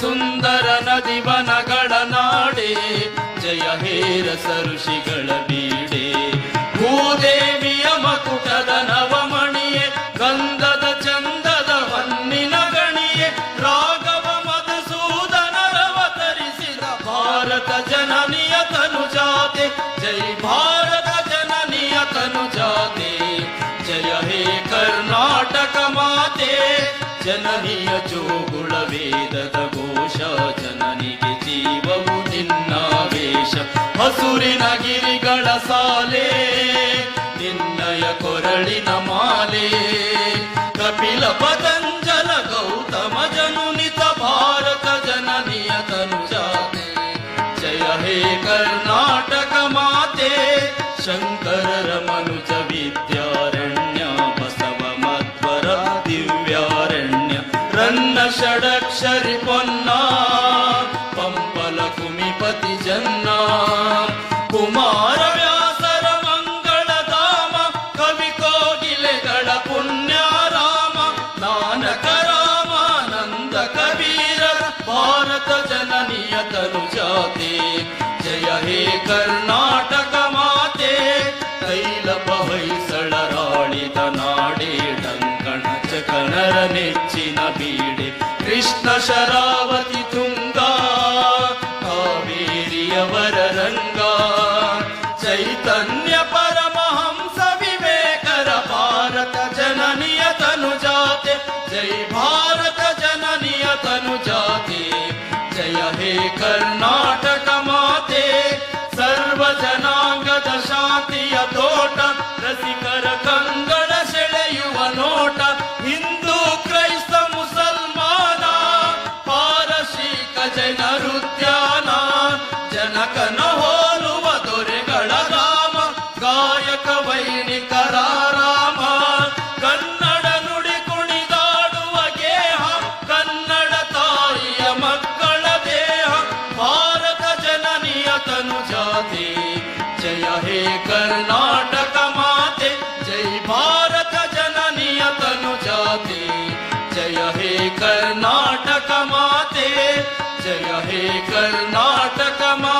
ಸುಂದರ ನದಿವನಗಳ ನಾಡೆ, ಜಯ ಹೇ ರಸ ಋಷಿಗಳ ಬೀಡೆ. ಭೂದೇವಿಯ ಮಕುಟದ ನವಮಣಿಯೇ, ಗಂಧದ ಚಂದದ ಹೊನ್ನಿನ ಗಣಿಯೇ, ರಾಘವ ಮಧುಸೂದನರವತರಿಸಿದ ಭಾರತ ಜನನಿಯ ತನುಜಾತೆ. ಜೈ ಭಾರತ ಜನನಿಯ ತನುಜಾತೆ, ಜಯ ಹೇ ಕರ್ನಾಟಕ ಮಾತೆ. ಜನನಿಯ ಜೋಗುಳ ವೇದದ ಘೋಷ, ಜನನಿಗೆ ಜೀವವು ನಿನ್ನಾವೇಶ. ಹಸುರಿನ ಗಿರಿಗಳ ಸಾಲೆ, ನಿನ್ನಯ ಕೊರಳಿನ ಮಾಲೆ. ಕಪಿಲ ಪತಂಜಲ ಗೌತಮ ಜನುನಿತ ಭಾರತ ಜನನಿಯ ತನುಜಾತೆ. ಜಯ ಹೇ ಕರ್ನಾಟಕ ಮಾತೆ. ಶಂಕರರ ಮನುಜ ವಿದ್ಯಾರಣ್ಯ, ಬಸವ ಮಧ್ವರ ದಿವ್ಯಾರಣ್ಯ. ರನ್ನ ಷಡಕ್ಷರಿ ಪೊನ್ನ, ಪಂಪಲ ಕುಮಿಪತಿ ಜನ್ನ. ಕುಮಾರ ವ್ಯಾಸರ ಮಂಗಳ ಧಾಮ, ಕವಿ ಕೋಗಿಲೆಗಳ ಪುಣ್ಯಾರಾಮ. ನಾನಕ ರಾಮಾನಂದ ಕಬೀರ ಭಾರತ ಜನನಿಯ ತನುಜಾತೆ. ಜಯ ಹೇ ಕರ್ನಾಟಕ ಮಾತೆ. ತೈಲಪ ಹೊಯ್ಸಳರಾಳಿದ ನಾಡೆ, ಡಂಕಣ ಚಕಣರ ನೆಚ್ಚಿನ ಬೀಡೆ. ಕೃಷ್ಣ ಶರಾವತಿ ತುಂಗ, ಕಾವೇರಿಯವರ ರಂಗ. ಚೈತನ್ಯ ಪರಮಹಂಸ ವಿವೇಕರ ಭಾರತ ಜನನಿಯ ತನುಜಾತೆ. ಜೈ ಭಾರತ ಜನನಿಯ ತನುಜಾತೆ. ಜಯ ಹೇ ಕರ್ನಾಟಕ ಮಾತೆ. ಸರ್ವ ಜನಾಂಗದ ಶಾಂತಿಯ ತೋಟ, ರಸಿಕರ ಕಂಗಳ ಸೆಳೆಯುವ ನೋಟ. ಹಿಂದೂ ಕ್ರೈಸ್ತ ಮುಸಲ್ಮಾನ, ಪಾರಸೀಕ ಜೈನರ ಉದ್ಯಾನ. ಜನಕನ ಹೋಲುವ ದೊರೆಗಳ ಧಾಮ, ಗಾಯಕ ವೈಣಿಕರ ರಾಮ. ಕನ್ನಡ ನುಡಿ ಕುಣಿದಾಡುವ ಗೇಹ, ಕನ್ನಡ ತಾಯಿಯ ಮಕ್ಕಳ ದೇಹ. ಭಾರತ ಜನನಿಯ ತನುಜಾತೆ. ಜಯ ಹೇ ಕರ್ನಾಟಕ ಮಾತೆ. ಜೈ ಭಾರತ ಜನನಿಯ ತನುಜಾತೆ. ಜಯ ಹೇ ಕರ್ನಾಟಕ ಮಾತೆ. ಜಯ ಹೇ ಕರ್ನಾಟಕ ಮಾತೆ.